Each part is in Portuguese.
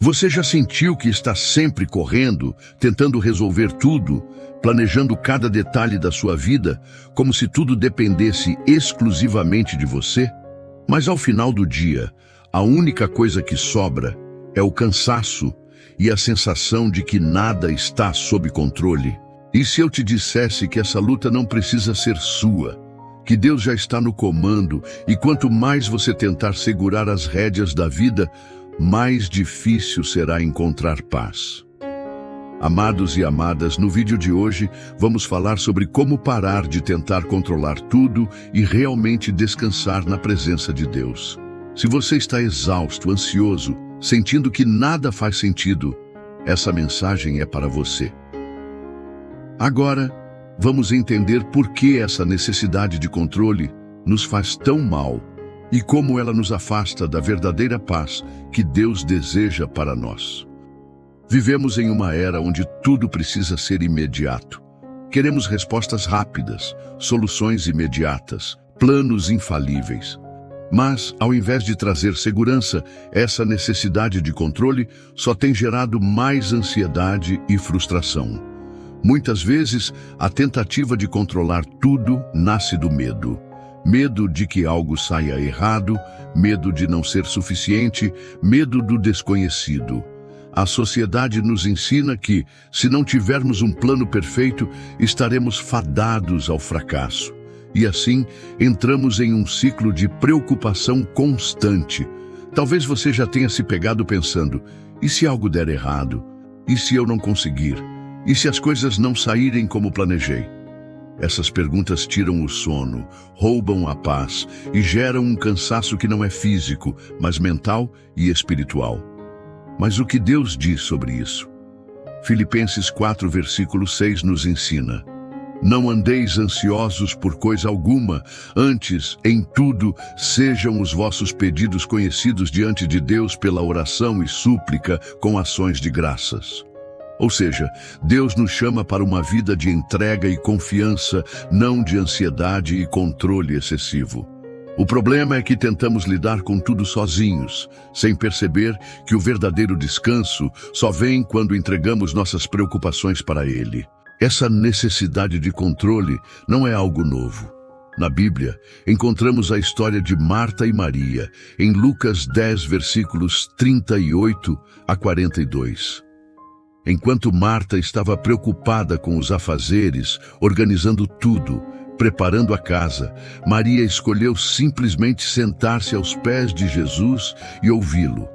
Você já sentiu que está sempre correndo, tentando resolver tudo, planejando cada detalhe da sua vida, como se tudo dependesse exclusivamente de você? Mas ao final do dia, a única coisa que sobra é o cansaço e a sensação de que nada está sob controle. E se eu te dissesse que essa luta não precisa ser sua, que Deus já está no comando e quanto mais você tentar segurar as rédeas da vida, mais difícil será encontrar paz. Amados e amadas, no vídeo de hoje vamos falar sobre como parar de tentar controlar tudo e realmente descansar na presença de Deus. Se você está exausto, ansioso, sentindo que nada faz sentido, essa mensagem é para você. Agora, vamos entender por que essa necessidade de controle nos faz tão mal e como ela nos afasta da verdadeira paz que Deus deseja para nós. Vivemos em uma era onde tudo precisa ser imediato. Queremos respostas rápidas, soluções imediatas, planos infalíveis. Mas, ao invés de trazer segurança, essa necessidade de controle só tem gerado mais ansiedade e frustração. Muitas vezes, a tentativa de controlar tudo nasce do medo. Medo de que algo saia errado, medo de não ser suficiente, medo do desconhecido. A sociedade nos ensina que, se não tivermos um plano perfeito, estaremos fadados ao fracasso. E assim, entramos em um ciclo de preocupação constante. Talvez você já tenha se pegado pensando, e se algo der errado? E se eu não conseguir? E se as coisas não saírem como planejei? Essas perguntas tiram o sono, roubam a paz e geram um cansaço que não é físico, mas mental e espiritual. Mas o que Deus diz sobre isso? Filipenses 4, versículo 6 nos ensina: não andeis ansiosos por coisa alguma, antes, em tudo, sejam os vossos pedidos conhecidos diante de Deus pela oração e súplica com ações de graças. Ou seja, Deus nos chama para uma vida de entrega e confiança, não de ansiedade e controle excessivo. O problema é que tentamos lidar com tudo sozinhos, sem perceber que o verdadeiro descanso só vem quando entregamos nossas preocupações para Ele. Essa necessidade de controle não é algo novo. Na Bíblia, encontramos a história de Marta e Maria, em Lucas 10, versículos 38 a 42. Enquanto Marta estava preocupada com os afazeres, organizando tudo, preparando a casa, Maria escolheu simplesmente sentar-se aos pés de Jesus e ouvi-lo.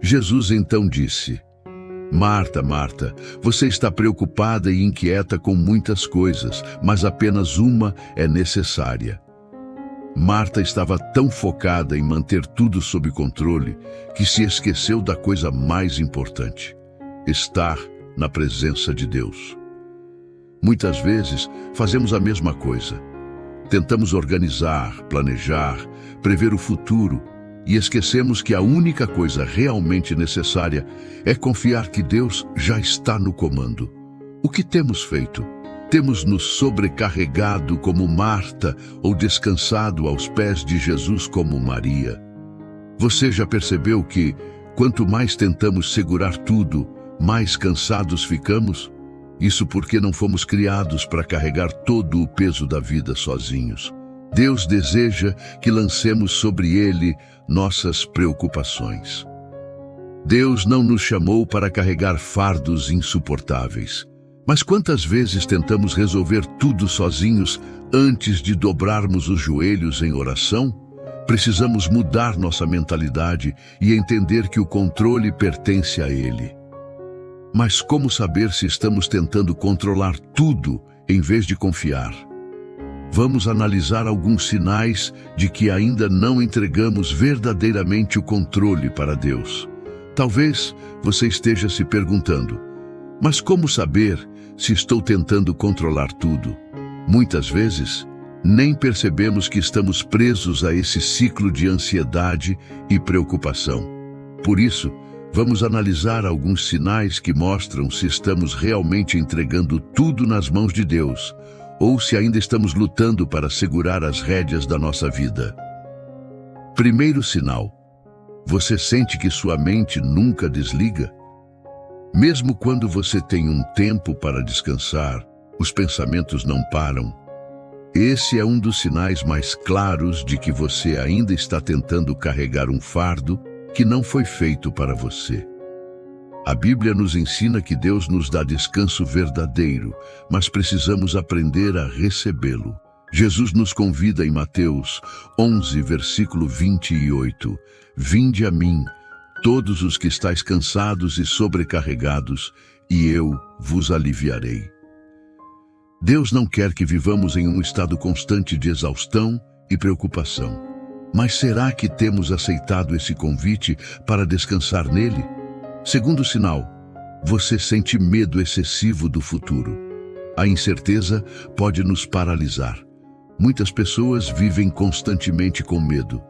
Jesus então disse: Marta, Marta, você está preocupada e inquieta com muitas coisas, mas apenas uma é necessária. Marta estava tão focada em manter tudo sob controle que se esqueceu da coisa mais importante: estar na presença de Deus. Muitas vezes fazemos a mesma coisa. Tentamos organizar, planejar, prever o futuro e esquecemos que a única coisa realmente necessária é confiar que Deus já está no comando. O que temos feito? Temos nos sobrecarregado como Marta ou descansado aos pés de Jesus como Maria? Você já percebeu que, quanto mais tentamos segurar tudo, mais cansados ficamos? Isso porque não fomos criados para carregar todo o peso da vida sozinhos. Deus deseja que lancemos sobre Ele nossas preocupações. Deus não nos chamou para carregar fardos insuportáveis. Mas quantas vezes tentamos resolver tudo sozinhos antes de dobrarmos os joelhos em oração? Precisamos mudar nossa mentalidade e entender que o controle pertence a Ele. Mas como saber se estamos tentando controlar tudo em vez de confiar? Vamos analisar alguns sinais de que ainda não entregamos verdadeiramente o controle para Deus. Talvez você esteja se perguntando: mas como saber se estou tentando controlar tudo? Muitas vezes, nem percebemos que estamos presos a esse ciclo de ansiedade e preocupação. Por isso, vamos analisar alguns sinais que mostram se estamos realmente entregando tudo nas mãos de Deus ou se ainda estamos lutando para segurar as rédeas da nossa vida. Primeiro sinal: Você sente que sua mente nunca desliga? Mesmo quando você tem um tempo para descansar, os pensamentos não param. Esse é um dos sinais mais claros de que você ainda está tentando carregar um fardo que não foi feito para você. A Bíblia nos ensina que Deus nos dá descanso verdadeiro, mas precisamos aprender a recebê-lo. Jesus nos convida em Mateus 11, versículo 28. Vinde a mim, todos os que estáis cansados e sobrecarregados, e eu vos aliviarei. Deus não quer que vivamos em um estado constante de exaustão e preocupação. Mas será que temos aceitado esse convite para descansar nele? Segundo sinal, você sente medo excessivo do futuro. A incerteza pode nos paralisar. Muitas pessoas vivem constantemente com medo.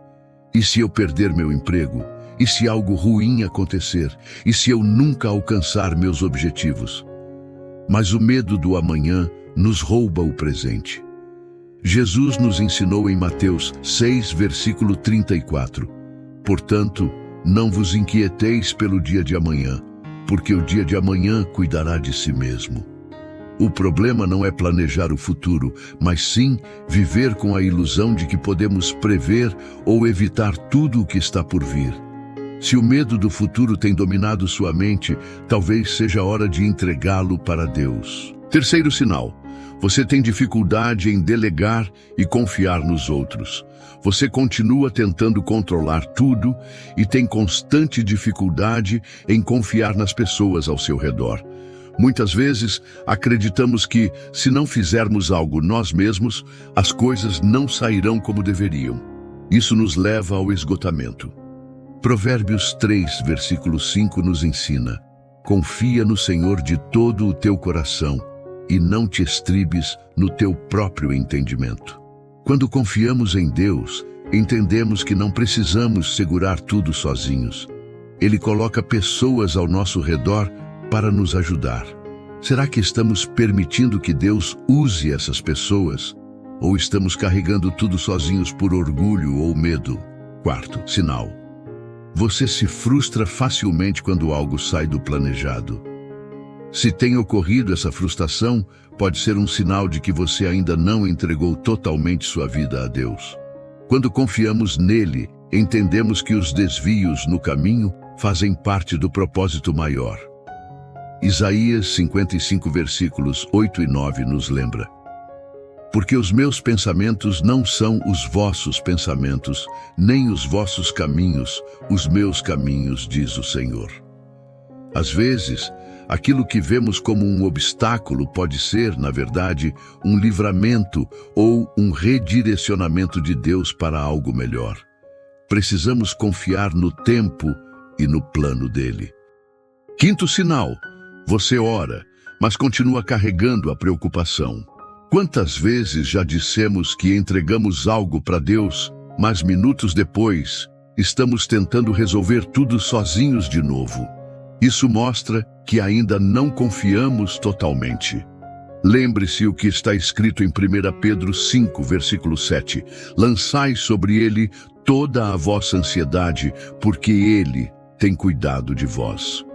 E se eu perder meu emprego? E se algo ruim acontecer? E se eu nunca alcançar meus objetivos? Mas o medo do amanhã nos rouba o presente. Jesus nos ensinou em Mateus 6, versículo 34. Portanto, não vos inquieteis pelo dia de amanhã, porque o dia de amanhã cuidará de si mesmo. O problema não é planejar o futuro, mas sim viver com a ilusão de que podemos prever ou evitar tudo o que está por vir. Se o medo do futuro tem dominado sua mente, talvez seja hora de entregá-lo para Deus. Terceiro sinal: você tem dificuldade em delegar e confiar nos outros. Você continua tentando controlar tudo e tem constante dificuldade em confiar nas pessoas ao seu redor. Muitas vezes, acreditamos que, se não fizermos algo nós mesmos, as coisas não sairão como deveriam. Isso nos leva ao esgotamento. Provérbios 3, versículo 5 nos ensina: confia no Senhor de todo o teu coração e não te estribes no teu próprio entendimento. Quando confiamos em Deus, entendemos que não precisamos segurar tudo sozinhos. Ele coloca pessoas ao nosso redor para nos ajudar. Será que estamos permitindo que Deus use essas pessoas? Ou estamos carregando tudo sozinhos por orgulho ou medo? Quarto sinal: você se frustra facilmente quando algo sai do planejado. Se tem ocorrido essa frustração, pode ser um sinal de que você ainda não entregou totalmente sua vida a Deus. Quando confiamos nele, entendemos que os desvios no caminho fazem parte do propósito maior. Isaías 55, versículos 8 e 9 nos lembra: porque os meus pensamentos não são os vossos pensamentos, nem os vossos caminhos, os meus caminhos, diz o Senhor. Às vezes, aquilo que vemos como um obstáculo pode ser, na verdade, um livramento ou um redirecionamento de Deus para algo melhor. Precisamos confiar no tempo e no plano dele. Quinto sinal: você ora, mas continua carregando a preocupação. Quantas vezes já dissemos que entregamos algo para Deus, mas minutos depois, estamos tentando resolver tudo sozinhos de novo? Isso mostra que ainda não confiamos totalmente. Lembre-se o que está escrito em 1 Pedro 5, versículo 7. Lançai sobre ele toda a vossa ansiedade, porque ele tem cuidado de vós.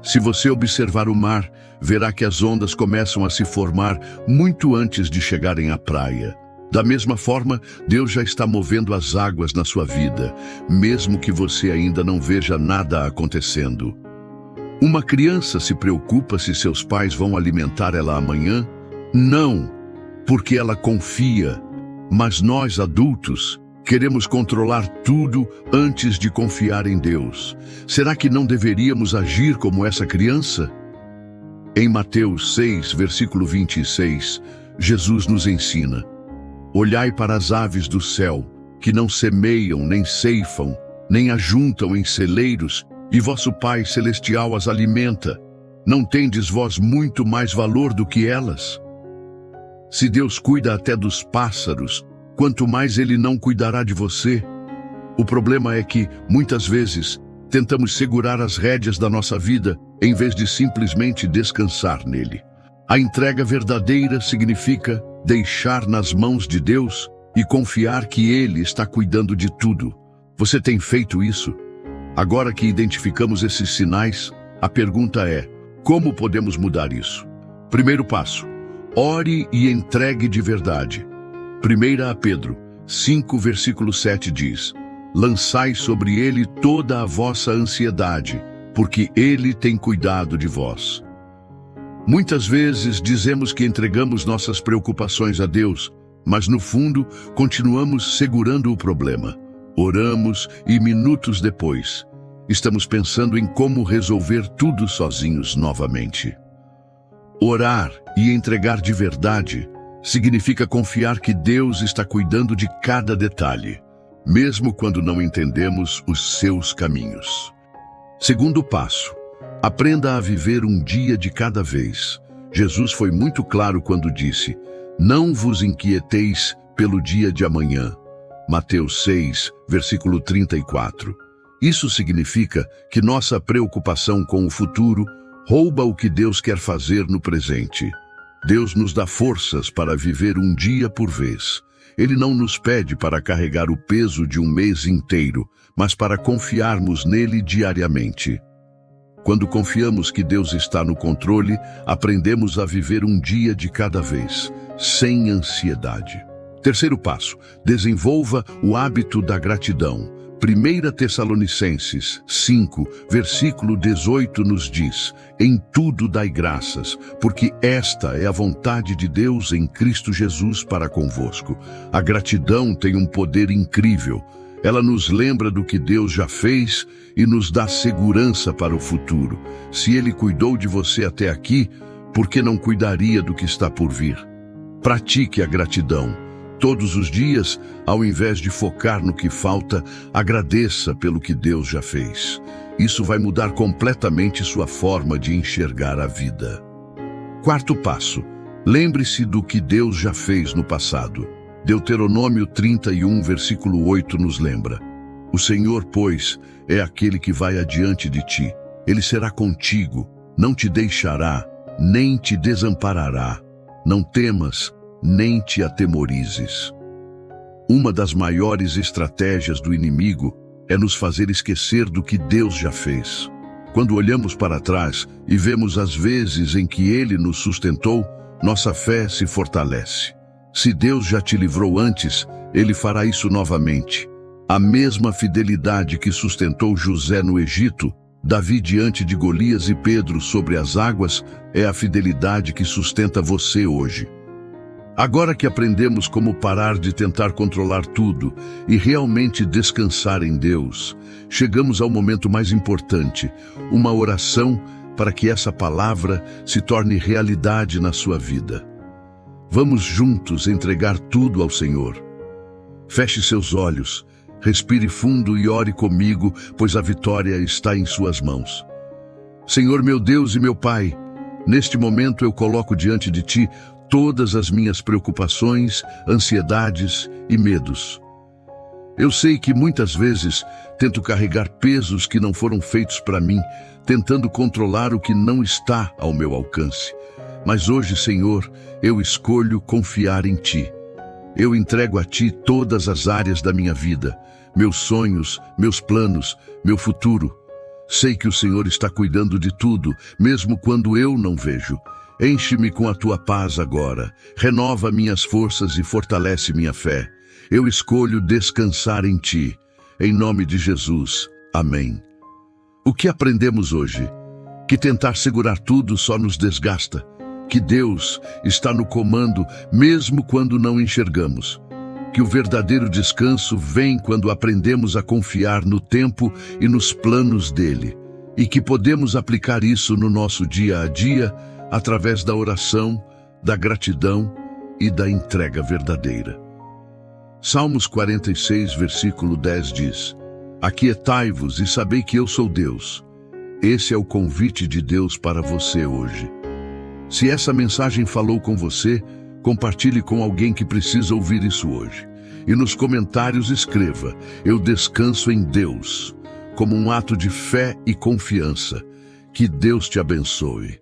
Se você observar o mar, verá que as ondas começam a se formar muito antes de chegarem à praia. Da mesma forma, Deus já está movendo as águas na sua vida, mesmo que você ainda não veja nada acontecendo. Uma criança se preocupa se seus pais vão alimentar ela amanhã? Não, porque ela confia. Mas nós, adultos, queremos controlar tudo antes de confiar em Deus. Será que não deveríamos agir como essa criança? Em Mateus 6, versículo 26, Jesus nos ensina: olhai para as aves do céu, que não semeiam, nem ceifam, nem ajuntam em celeiros, e vosso Pai Celestial as alimenta. Não tendes vós muito mais valor do que elas? Se Deus cuida até dos pássaros, quanto mais Ele não cuidará de você. O problema é que, muitas vezes, tentamos segurar as rédeas da nossa vida, em vez de simplesmente descansar nele. A entrega verdadeira significa deixar nas mãos de Deus e confiar que Ele está cuidando de tudo. Você tem feito isso? Agora que identificamos esses sinais, a pergunta é: como podemos mudar isso? Primeiro passo: ore e entregue de verdade. 1 Pedro 5, versículo 7 diz: lançai sobre ele toda a vossa ansiedade, porque ele tem cuidado de vós. Muitas vezes dizemos que entregamos nossas preocupações a Deus, mas no fundo continuamos segurando o problema. Oramos e minutos depois, estamos pensando em como resolver tudo sozinhos novamente. Orar e entregar de verdade significa confiar que Deus está cuidando de cada detalhe, mesmo quando não entendemos os seus caminhos. Segundo passo: aprenda a viver um dia de cada vez. Jesus foi muito claro quando disse: não vos inquieteis pelo dia de amanhã. Mateus 6, versículo 34. Isso significa que nossa preocupação com o futuro rouba o que Deus quer fazer no presente. Deus nos dá forças para viver um dia por vez. Ele não nos pede para carregar o peso de um mês inteiro, mas para confiarmos nele diariamente. Quando confiamos que Deus está no controle, aprendemos a viver um dia de cada vez, sem ansiedade. Terceiro passo: desenvolva o hábito da gratidão. 1 Tessalonicenses 5, versículo 18 nos diz: em tudo dai graças, porque esta é a vontade de Deus em Cristo Jesus para convosco. A gratidão tem um poder incrível. Ela nos lembra do que Deus já fez e nos dá segurança para o futuro. Se Ele cuidou de você até aqui, por que não cuidaria do que está por vir? Pratique a gratidão. Todos os dias, ao invés de focar no que falta, agradeça pelo que Deus já fez. Isso vai mudar completamente sua forma de enxergar a vida. Quarto passo: lembre-se do que Deus já fez no passado. Deuteronômio 31, versículo 8 nos lembra: o Senhor, pois, é aquele que vai adiante de ti. Ele será contigo, não te deixará, nem te desamparará. Não temas, nem te atemorizes. Uma das maiores estratégias do inimigo é nos fazer esquecer do que Deus já fez. Quando olhamos para trás e vemos as vezes em que Ele nos sustentou, nossa fé se fortalece. Se Deus já te livrou antes, Ele fará isso novamente. A mesma fidelidade que sustentou José no Egito, Davi diante de Golias e Pedro sobre as águas, é a fidelidade que sustenta você hoje. Agora que aprendemos como parar de tentar controlar tudo e realmente descansar em Deus, chegamos ao momento mais importante, uma oração para que essa palavra se torne realidade na sua vida. Vamos juntos entregar tudo ao Senhor. Feche seus olhos, respire fundo e ore comigo, pois a vitória está em suas mãos. Senhor meu Deus e meu Pai, neste momento eu coloco diante de Ti todas as minhas preocupações, ansiedades e medos. Eu sei que muitas vezes tento carregar pesos que não foram feitos para mim, tentando controlar o que não está ao meu alcance. Mas hoje, Senhor, eu escolho confiar em Ti. Eu entrego a Ti todas as áreas da minha vida, meus sonhos, meus planos, meu futuro. Sei que o Senhor está cuidando de tudo, mesmo quando eu não vejo. Enche-me com a Tua paz agora, renova minhas forças e fortalece minha fé. Eu escolho descansar em Ti. Em nome de Jesus. Amém. O que aprendemos hoje? Que tentar segurar tudo só nos desgasta. Que Deus está no comando mesmo quando não enxergamos. Que o verdadeiro descanso vem quando aprendemos a confiar no tempo e nos planos dele. E que podemos aplicar isso no nosso dia a dia através da oração, da gratidão e da entrega verdadeira. Salmos 46, versículo 10 diz: aquietai-vos e sabei que eu sou Deus. Esse é o convite de Deus para você hoje. Se essa mensagem falou com você, compartilhe com alguém que precisa ouvir isso hoje. E nos comentários escreva: eu descanso em Deus, como um ato de fé e confiança. Que Deus te abençoe.